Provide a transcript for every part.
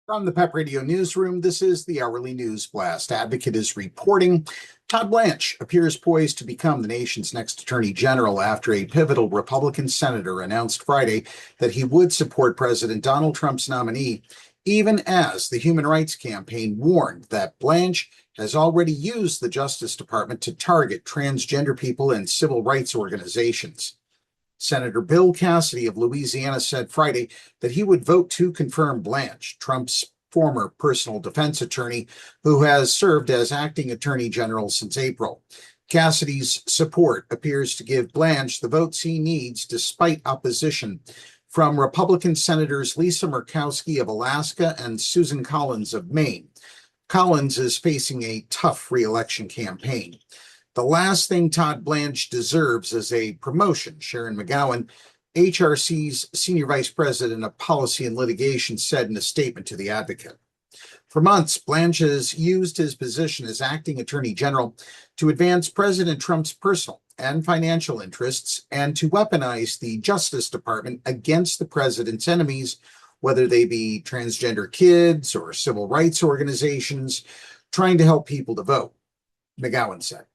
From the PEP Radio Newsroom, this is the Hourly News Blast. Advocate is reporting Todd Blanche appears poised to become the nation's next attorney general after a pivotal Republican senator announced Friday that he would support President Donald Trump's nominee, even as the Human Rights Campaign warned that Blanche has already used the Justice Department to target transgender people and civil rights organizations. Senator Bill Cassidy of Louisiana said Friday that he would vote to confirm Blanche, Trump's former personal defense attorney, who has served as acting attorney general since April. Cassidy's support appears to give Blanche the votes he needs despite opposition from Republican Senators Lisa Murkowski of Alaska and Susan Collins of Maine. Collins is facing a tough reelection campaign. The last thing Todd Blanche deserves is a promotion, Sharon McGowan, HRC's Senior Vice President of Policy and Litigation, said in a statement to the Advocate. For months, Blanche has used his position as acting attorney general to advance President Trump's personal and financial interests and to weaponize the Justice Department against the president's enemies, whether they be transgender kids or civil rights organizations trying to help people to vote, McGowan said.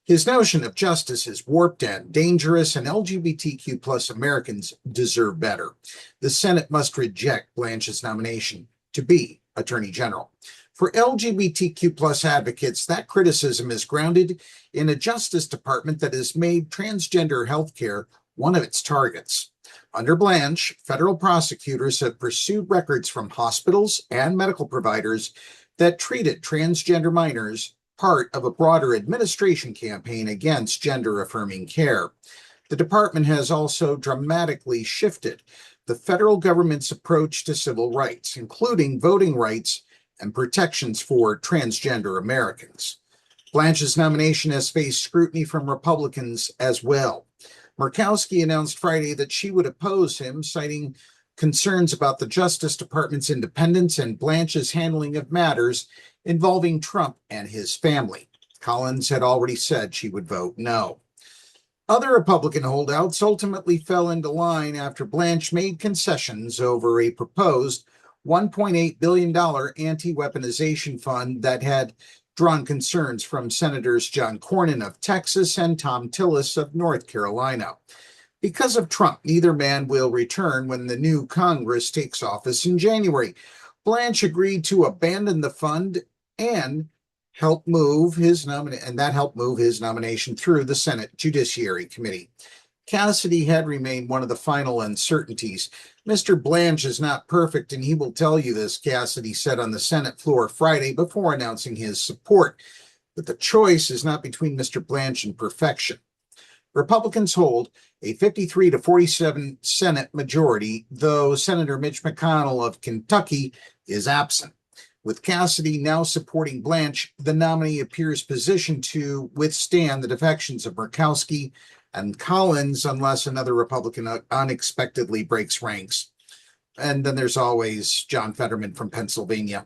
His notion of justice is warped and dangerous, and LGBTQ plus Americans deserve better. The Senate must reject Blanche's nomination to be Attorney General. For LGBTQ plus advocates, that criticism is grounded in a Justice Department that has made transgender health care one of its targets. Under Blanche, federal prosecutors have pursued records from hospitals and medical providers that treated transgender minors, part of a broader administration campaign against gender-affirming care. The department has also dramatically shifted the federal government's approach to civil rights, including voting rights and protections for transgender Americans. Blanche's nomination has faced scrutiny from Republicans as well. Murkowski announced Friday that she would oppose him, citing concerns about the Justice Department's independence and Blanche's handling of matters involving Trump and his family. Collins had already said she would vote no. Other Republican holdouts ultimately fell into line after Blanche made concessions over a proposed $1.8 billion anti-weaponization fund that had drawn concerns from Senators John Cornyn of Texas and Tom Tillis of North Carolina. Because of Trump, neither man will return when the new Congress takes office in January. Blanche agreed to abandon the fund and helped move his nomination through the Senate Judiciary Committee. Cassidy had remained one of the final uncertainties. Mr. Blanche is not perfect, and he will tell you this, Cassidy said on the Senate floor Friday before announcing his support. But the choice is not between Mr. Blanche and perfection. Republicans hold a 53-47 Senate majority, though Senator Mitch McConnell of Kentucky is absent. With Cassidy now supporting Blanche, the nominee appears positioned to withstand the defections of Murkowski and Collins unless another Republican unexpectedly breaks ranks. And then there's always John Fetterman from Pennsylvania.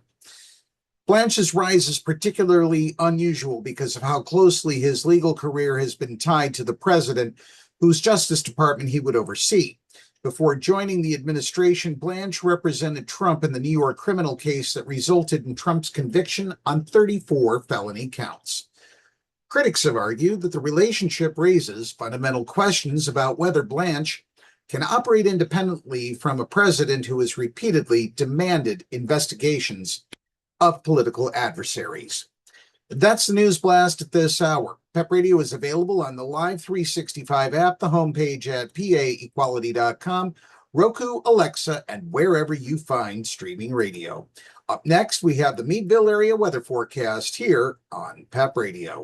Blanche's rise is particularly unusual because of how closely his legal career has been tied to the president, whose Justice Department he would oversee. Before joining the administration, Blanche represented Trump in the New York criminal case that resulted in Trump's conviction on 34 felony counts. Critics have argued that the relationship raises fundamental questions about whether Blanche can operate independently from a president who has repeatedly demanded investigations of political adversaries. That's the News Blast at this hour. PEP Radio is available on the Live 365 app, the homepage at paequality.com, Roku, Alexa, and wherever you find streaming radio. Up next, we have the Meadville area weather forecast here on PEP Radio.